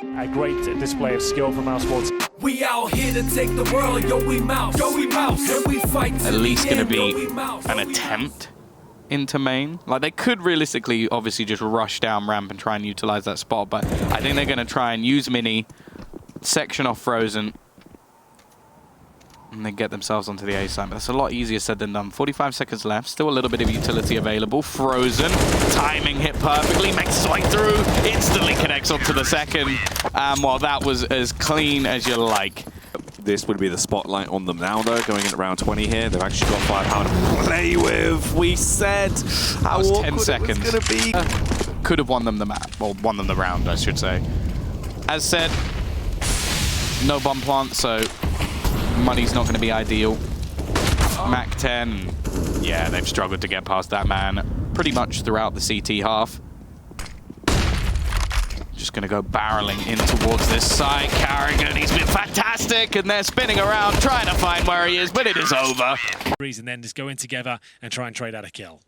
A great display of skill from Mousesports. We out here to take the world, yo we Mouz, and we fight. At least going to be an attempt into main. Like, they could realistically obviously just rush down ramp and try and utilize that spot, but I think they're going to try and use Mini, section off Frozen, and then get themselves onto the A side. But that's a lot easier said than done. 45 seconds left, still a little bit of utility available. Frozen, timing hit perfectly, makes his way through, instantly connects onto the second. Well, that was as clean as you like. This would be the spotlight on them now, though, going in at round 20 here. They've actually got firepower to play with. We said how awkward 10 seconds. it was going to be. Could have won them the map, or won them the round, I should say. As said, no bomb plant, so money's not going to be ideal. Mac 10, yeah, they've struggled to get past that man pretty much throughout the CT half. Just going to go barreling in towards this side. Carrigan, he's been fantastic, and they're spinning around trying to find where he is, but it is over. And then just go in together and try and trade out a kill.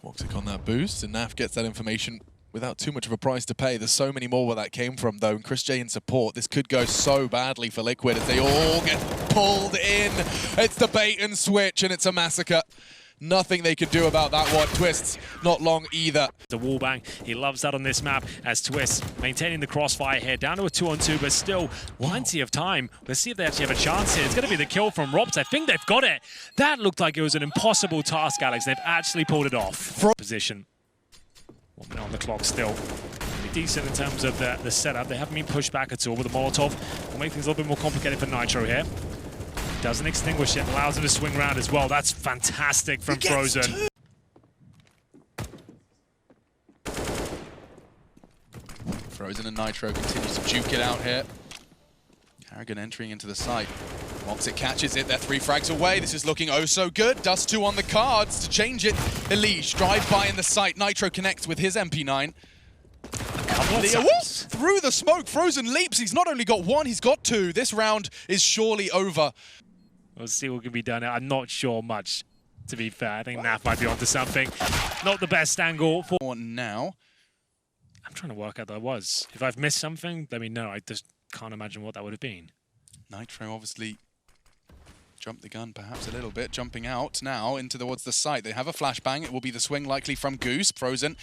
Woxic on that boost, and Naf gets that information without too much of a price to pay. There's so many more where that came from, though, and Chris J in support. This could go so badly for Liquid as they all get pulled in. It's the bait and switch, and it's a massacre. Nothing they could do about that one. Twist's not long either. The wallbang, he loves that on this map as Twist maintaining the crossfire here, down to a 2-on-2, but still plenty of time. Let's see if they actually have a chance here. It's going to be the kill from Robs. I think they've got it. That looked like it was an impossible task, Alex. They've actually pulled it off. Position. 1 minute on the clock still. Pretty decent in terms of the setup. They haven't been pushed back at all with the Molotov. Will make things a little bit more complicated for Nitro here. Doesn't extinguish it, allows him to swing around as well. That's fantastic from Frozen. Frozen and Nitro continues to juke it out here. Carrigan entering into the site. Woxic catches it, they're 3 frags away. This is looking oh so good. Dust 2 on the cards to change it. Elige drive by in the site. Nitro connects with his MP9. Through the smoke, Frozen leaps. He's not only got 1, he's got 2. This round is surely over. We'll see what can be done. I'm not sure much, to be fair. I think Naf might be onto something. Not the best angle for now. I'm trying to work out that was. If I've missed something, let me know. I just can't imagine what that would have been. Nitro obviously jumped the gun perhaps a little bit, jumping out now into towards the site. They have a flashbang. It will be the swing likely from Goose. Frozen.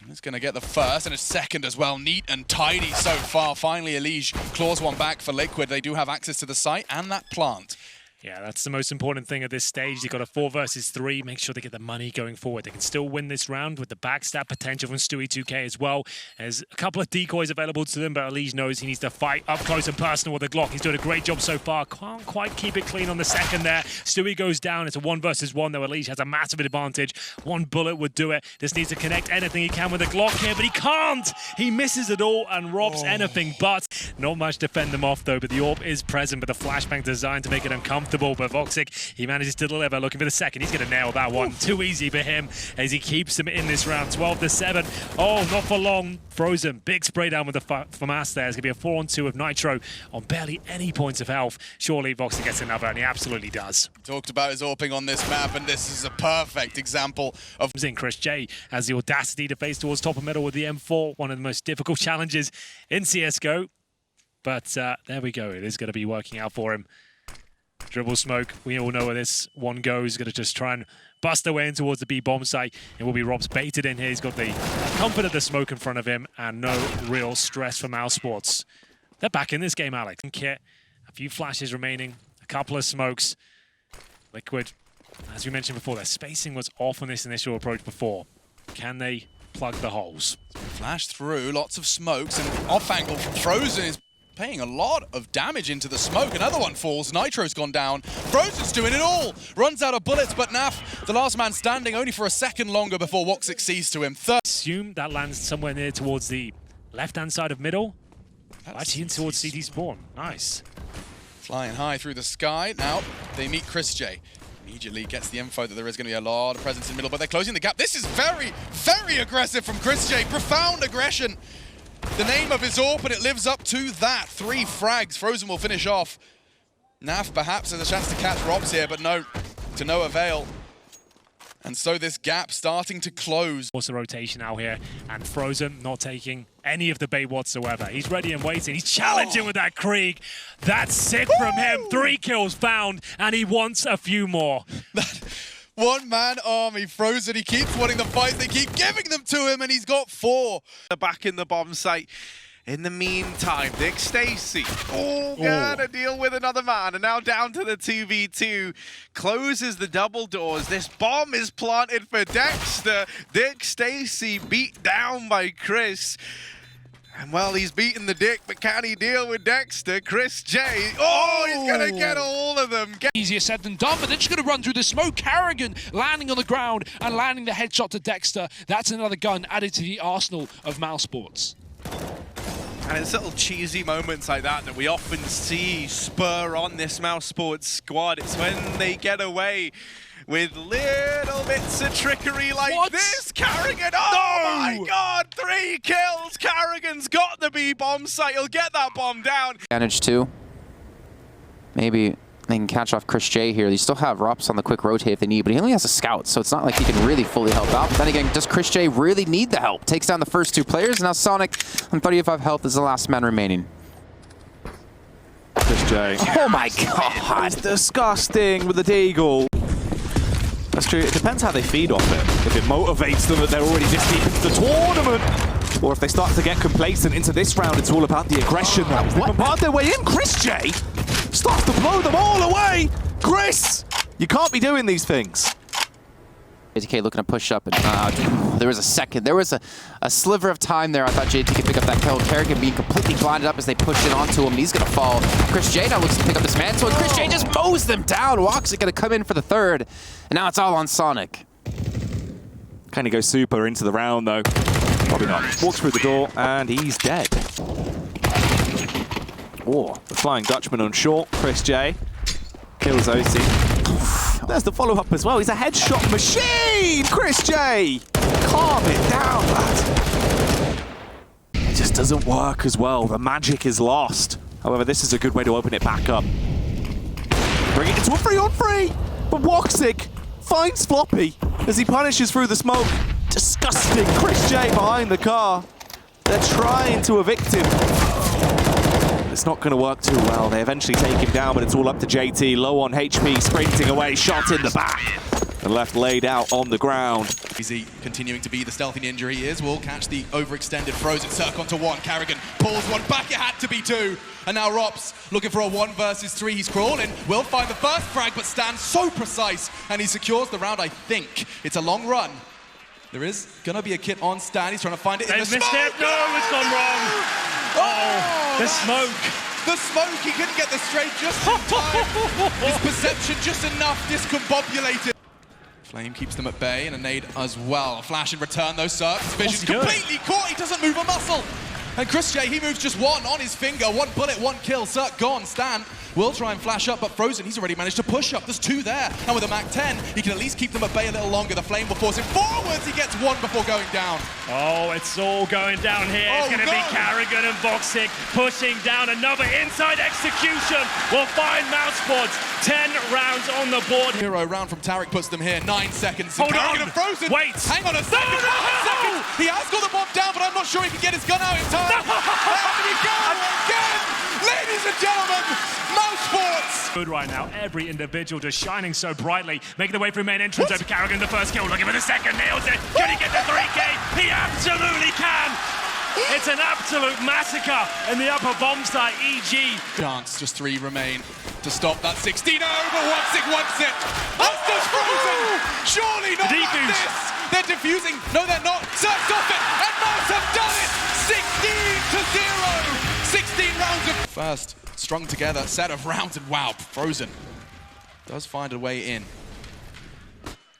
It's going to get the first and a second as well. Neat and tidy so far. Finally, Elige claws one back for Liquid. They do have access to the site and that plant. Yeah, that's the most important thing at this stage. They've got a 4 versus 3. Make sure they get the money going forward. They can still win this round with the backstab potential from Stewie 2K as well. There's a couple of decoys available to them, but Elige knows he needs to fight up close and personal with the Glock. He's doing a great job so far. Can't quite keep it clean on the second there. Stewie goes down. It's a 1 versus 1, though. Elige has a massive advantage. 1 bullet would do it. Just needs to connect anything he can with the Glock here, but he can't. He misses it all and robs anything but. Not much to fend them off, though, but the AWP is present, but the flashbang designed to make it uncomfortable. But Woxic, he manages to deliver, looking for the second. He's going to nail that one. Too easy for him as he keeps him in this round. 12-7. Oh, not for long. Frozen, big spray down with the FAMAS there. It's going to be a 4-on-2 with Nitro on barely any points of health. Surely Woxic gets another, and he absolutely does. Talked about his AWPing on this map, and this is a perfect example of... Chris J has the audacity to face towards top of middle with the M4, one of the most difficult challenges in CSGO. But there we go. It is going to be working out for him. Dribble smoke. We all know where this one goes. Going to just try and bust their way in towards the B bomb site. It will be Rob's baited in here. He's got the comfort of the smoke in front of him and no real stress for Mousesports. They're back in this game, Alex. Kit, a few flashes remaining, a couple of smokes. Liquid, as we mentioned before, their spacing was off on this initial approach before. Can they plug the holes? Flash through, lots of smokes, and off angle from Frozen is paying a lot of damage into the smoke. Another one falls. Nitro's gone down. Frozen's doing it all. Runs out of bullets, but Naf, the last man standing, only for a second longer before Woxic sees to him. Assume that lands somewhere near towards the left-hand side of middle. Actually in towards CT spawn. Nice. Flying high through the sky. Now they meet Chris J. Immediately gets the info that there is going to be a lot of presence in the middle, but they're closing the gap. This is very, very aggressive from Chris J. Profound aggression. The name of his AWP, and it lives up to that. 3 frags. Frozen will finish off. Naf perhaps has a chance to catch Robs here, but no, to no avail. And so this gap starting to close. Also rotation out here, and Frozen not taking any of the bait whatsoever. He's ready and waiting. He's challenging with that Krieg. That's sick from him. 3 kills found, and he wants a few more. One-man army. Frozen, he keeps wanting the fight. They keep giving them to him, and he's got 4. Back in the bomb site. In the meantime, Nick Stacy, gotta deal with another man, and now down to the 2v2, closes the double doors. This bomb is planted for Dexter. Nick Stacy beat down by Chris. And well, he's beaten the Dick, but can he deal with Dexter? Chris J, he's gonna get all of them. Easier said than done, but they're just going to run through the smoke. Carrigan landing on the ground and landing the headshot to Dexter. That's another gun added to the arsenal of Mousesports. And it's little cheesy moments like that we often see spur on this Mousesports squad. It's when they get away with little bits of trickery like this. Carrigan, my God, 3 kills. Carrigan's got the B bomb site. He'll get that bomb down. Advantage 2. Maybe they can catch off Chris J here. They still have Rups on the quick rotate if they need, but he only has a scout, so it's not like he can really fully help out. But then again, does Chris J really need the help? Takes down the first 2 players, and now Sonic on 35 health is the last man remaining. Chris J. Oh my God! It's disgusting with the deagle. That's true. It depends how they feed off it. If it motivates them that they're already this deep into the tournament, or if they start to get complacent into this round, it's all about the aggression. They've bombarded their way in. Chris J starts to blow them all away. Chris, you can't be doing these things. JTK looking to push up, and there was a second. There was a sliver of time there. I thought JT could pick up that kill. Kerrigan being completely blinded up as they push it onto him. He's going to fall. Chris J now looks to pick up this mantle, and Chris J just mows them down. Walks is going to come in for the 3rd, and now it's all on Sonic. Can he go super into the round, though? Probably not. Walks through the door, and he's dead. Oh, the Flying Dutchman on short. Chris J kills OC. There's the follow-up as well. He's a headshot machine! Chris J! Calm it down, lad. It just doesn't work as well. The magic is lost. However, this is a good way to open it back up. Bring it into a 3-on-3! But Woxic finds Floppy as he punishes through the smoke. Disgusting. Chris J behind the car. They're trying to evict him. It's not going to work too well. They eventually take him down, but it's all up to JT. Low on HP, sprinting away, shot in the back. And left laid out on the ground. Easy continuing to be the stealthy ninja he is. Will catch the overextended Frozen Circ onto 1. Carrigan pulls 1 back. It had to be 2. And now Rops looking for a 1 versus 3. He's crawling. Will find the first frag, but stands so precise. And he secures the round, I think. It's a long run. There is going to be a kit on Stan. He's trying to find it in the smoke. Missed it. No, it's gone wrong. The smoke. The smoke. He couldn't get the straight just in time. His perception just enough discombobulated. Flame keeps them at bay, and a nade as well. A flash in return, though, Cirque's vision's completely caught. He doesn't move a muscle. And Chris J, he moves just 1 on his finger. 1 bullet, 1 kill. Cirque gone. Stan will try and flash up, but Frozen, he's already managed to push up. There's 2 there. And with a Mac 10, he can at least keep them at bay a little longer. The Flame will force him forwards. He gets 1 before going down. Oh, it's all going down here. It's going to be Carrigan and Voxic pushing down. Another inside execution will find Mousesports. 10 rounds on the board. Hero round from Tarek puts them here. 9 seconds. Hold Carrigan on. and Frozen. Wait. Hang on a second. No, no, 1 second. He has got the bomb down, but I'm not sure he can get his gun out in time. There we go again. Ladies and gentlemen, Mousesports. Good right now. Every individual just shining so brightly. Making the way through main entrance over Carrigan. The first kill. Looking for the second. Nails it. Can he get the 3K? He absolutely can. It's an absolute massacre in the upper bomb site, EG. Chance, just 3 remain to stop that 16-0, but Woxic wants it. That's just Frozen. Surely not like this. They're defusing. No, they're not. Cirque's off it, and Mouz have done it. 16-0. 16 rounds of first strung together set of rounds, and wow, Frozen does find a way in.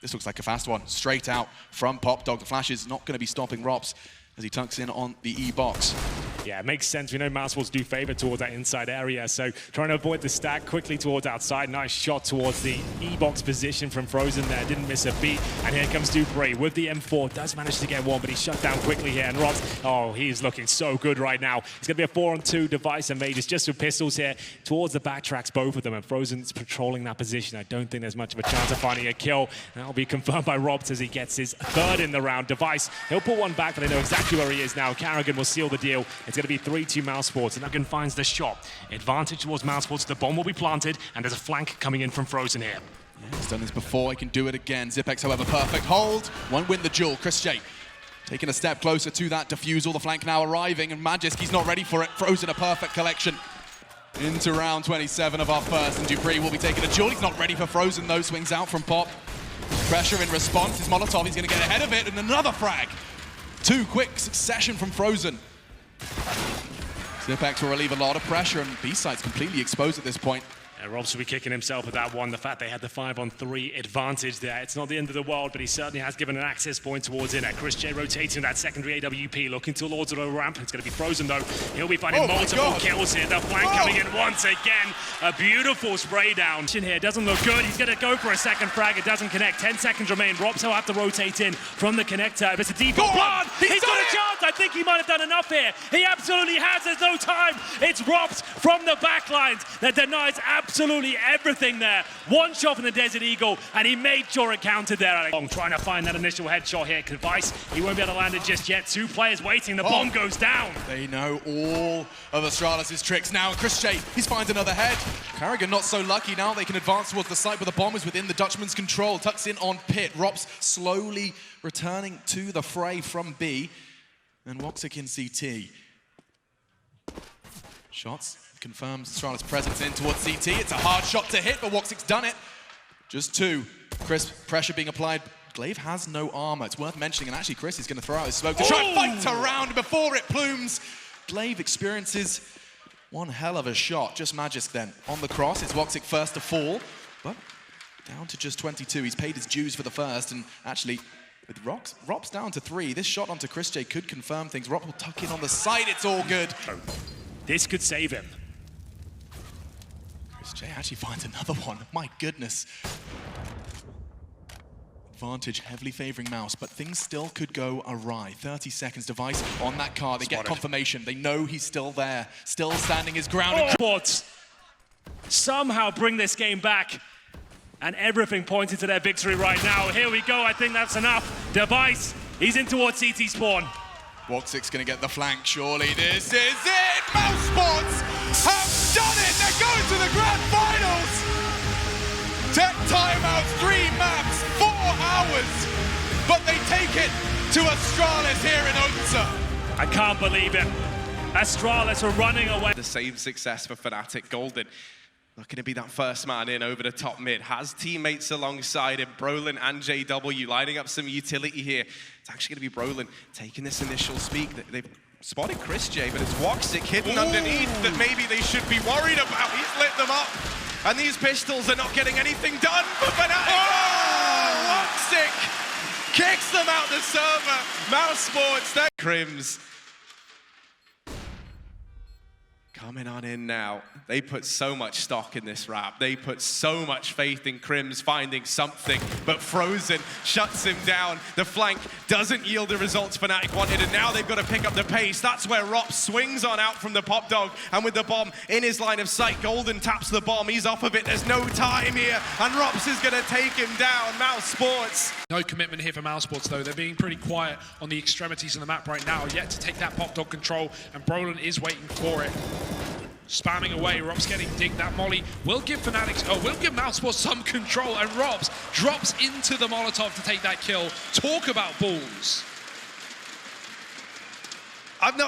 This looks like a fast one. Straight out from Pop Dog. The flash is not going to be stopping Rops as he tucks in on the E-box. Yeah, it makes sense. We know Mousesports do favor towards that inside area, so trying to avoid the stack quickly towards outside. Nice shot towards the E-box position from Frozen there. Didn't miss a beat. And here comes Dupree with the M4. Does manage to get one, but he's shut down quickly here. And Robs, oh, he's looking so good right now. It's going to be a 4-on-2 Device and Mages just with pistols here towards the backtracks, both of them. And Frozen's patrolling that position. I don't think there's much of a chance of finding a kill. That'll be confirmed by Robs as he gets his third in the round. Device, he'll put one back, but they know exactly where he is now. Carrigan will seal the deal. It's going to be 3-2 Mousesports, and Carrigan finds the shot. Advantage towards Mousesports. The bomb will be planted, and there's a flank coming in from Frozen here. Yeah, he's done this before. He can do it again. Zipex, however, perfect hold. Won't win the duel. Chris J taking a step closer to that defusal. The flank now arriving, and Magiski's not ready for it. Frozen, a perfect collection. Into round 27 of our first, and Dupree will be taking a duel. He's not ready for Frozen, though. Swings out from Pop. Pressure in response. His Molotov, he's going to get ahead of it, and another frag. 2 quick succession from Frozen. Zipex will relieve a lot of pressure, and B-side's completely exposed at this point. Robs will be kicking himself with that one. The fact they had the 5-on-3 advantage there. It's not the end of the world, but he certainly has given an access point towards it. Chris J rotating that secondary AWP, looking towards the ramp. It's going to be Frozen, though. He'll be finding multiple kills here. The flank coming in once again. A beautiful spray down. Here doesn't look good. He's going to go for a second frag. It doesn't connect. 10 seconds remain. Robs will have to rotate in from the connector. If it's a default plan, he's got a chance. I think he might have done enough here. He absolutely has. There's no time. It's Robs from the backlines that denies absolutely everything there. One shot from the Desert Eagle, and he made sure it counted there. Trying to find that initial headshot here. Device, he won't be able to land it just yet. 2 players waiting. The bomb goes down. They know all of Astralis' tricks now. Chris J, he's finds another head. Carrigan not so lucky now. They can advance towards the site, but the bomb is within the Dutchman's control. Tucks in on pit. Rops slowly returning to the fray from B. And Woxic in CT. Shots. Confirms Astralis' presence in towards CT. It's a hard shot to hit, but Woxic's done it. Just 2. Chris, pressure being applied. Glaive has no armor. It's worth mentioning, and actually Chris is going to throw out his smoke to try and fight around before it plumes. Glaive experiences one hell of a shot. Just Magisk then on the cross. It's Woxic first to fall, but down to just 22. He's paid his dues for the first, and actually with Rops down to 3, this shot onto Chris J could confirm things. Rops will tuck in on the side. It's all good. This could save him. Jay actually finds another one. My goodness. Advantage heavily favoring Mouse, but things still could go awry. 30 seconds. Device on that car. They get confirmation. They know he's still there, still standing his ground. Somehow bring this game back, and everything pointed to their victory right now. Here we go. I think that's enough. Device, he's in towards CT spawn. Woxic's going to get the flank, surely. This is it! Mousesports have done it! They're going to the grand finals! Tech timeouts, 3 maps, 4 hours, but they take it to Astralis here in Odense. I can't believe it. Astralis are running away. The same success for Fnatic. Golden looking to be that first man in over the top mid. Has teammates alongside him, Brolin and JW, lining up some utility here. It's actually going to be Brolin taking this initial speak. They've spotted Chris J, but it's Woxic hidden underneath that maybe they should be worried about. He's lit them up, and these pistols are not getting anything done for Fnatic. Woxic kicks them out the server. Mousesports, that Crims. Coming on in now. They put so much stock in this rap. They put so much faith in Crims finding something, but Frozen shuts him down. The flank doesn't yield the results Fnatic wanted, and now they've got to pick up the pace. That's where Rops swings on out from the pop dog, and with the bomb in his line of sight, Golden taps the bomb. He's off of it. There's no time here, and Rops is going to take him down. Mousesports. No commitment here for Mousesports, though. They're being pretty quiet on the extremities of the map right now, yet to take that pop dog control, and Brolin is waiting for it. Spamming away, Robs getting digged. That molly will give Mousesports some control, and Robs drops into the Molotov to take that kill. Talk about balls.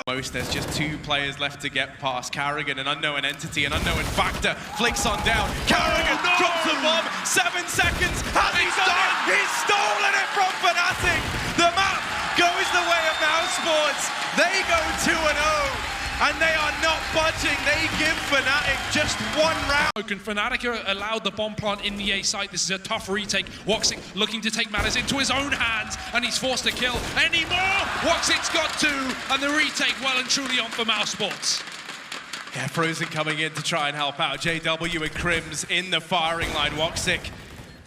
Most, there's just 2 players left to get past. Carrigan, an unknown entity, an unknown factor, flicks on down. Carrigan drops the bomb, 7 seconds, has he done it? He's stolen it from Fnatic. The map goes the way of Mousesports. They go 2-0. and they are not budging. They give Fnatic just one round. And Fnatic allowed the bomb plant in the A site. This is a tough retake. Woxic looking to take matters into his own hands, and he's forced to kill anymore. Woxic's got 2, and the retake well and truly on for Mousesports. Yeah, Frozen coming in to try and help out. JW and Crims in the firing line. Woxic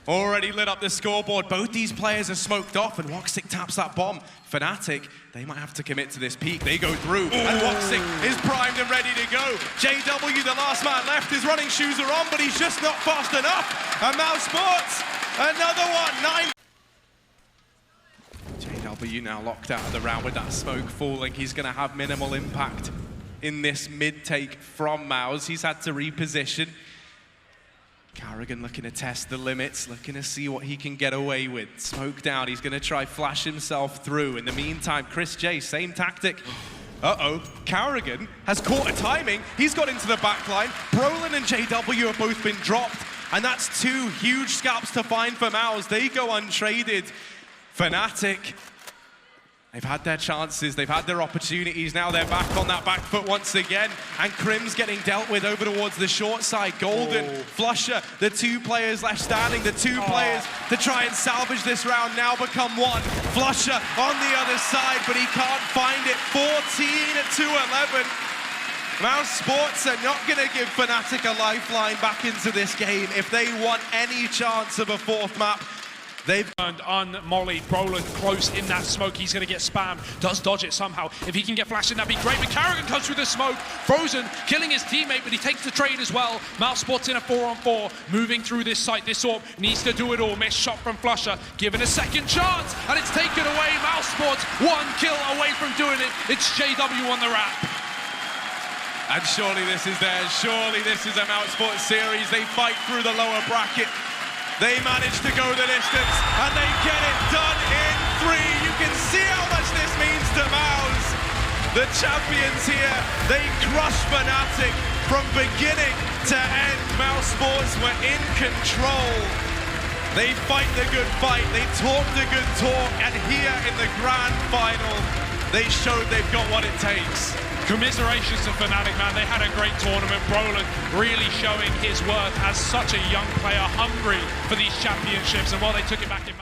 already lit up the scoreboard. Both these players are smoked off, and Woxic taps that bomb. Fnatic, they might have to commit to this peak. They go through, and Woxic is primed and ready to go. JW, the last man left, his running shoes are on, but he's just not fast enough. And Mousesports, another one, 9. JW now locked out of the round with that smoke falling. He's going to have minimal impact in this mid-take from Mouz. He's had to reposition. Carrigan looking to test the limits, looking to see what he can get away with. Smoke down, he's going to try flash himself through. In the meantime, Chris J, same tactic. Uh-oh, Carrigan has caught a timing. He's got into the back line. Brolin and JW have both been dropped, and that's 2 huge scalps to find for Mouz. They go untraded. Fnatic, they've had their chances, they've had their opportunities, now they're back on that back foot once again, and Crim's getting dealt with over towards the short side. Golden, Flusher, the 2 players left standing, the 2 players to try and salvage this round now become 1. Flusher on the other side, but he can't find it. 14-11. Mousesports are not going to give Fnatic a lifeline back into this game if they want any chance of a 4th map. They've turned on Molly. Brolin close in that smoke. He's going to get spammed. Does dodge it somehow. If he can get flashed in, that'd be great. But Carrigan comes through the smoke. Frozen killing his teammate, but he takes the trade as well. Mousesports in a 4-on-4. Moving through this site. This orb needs to do it all. Missed shot from Flusher. Given a second chance, and it's taken away. Mousesports 1 kill away from doing it. It's JW on the wrap. And surely this is theirs. Surely this is a Mousesports series. They fight through the lower bracket. They manage to go the distance, and they get it done in 3. You can see how much this means to Mouz. The champions here, they crush Fnatic from beginning to end. Mousesports were in control. They fight the good fight, they talk the good talk, and here in the grand final, they showed they've got what it takes. Commiserations to Fnatic, man. They had a great tournament. Brolin really showing his worth as such a young player, hungry for these championships. And while they took it back in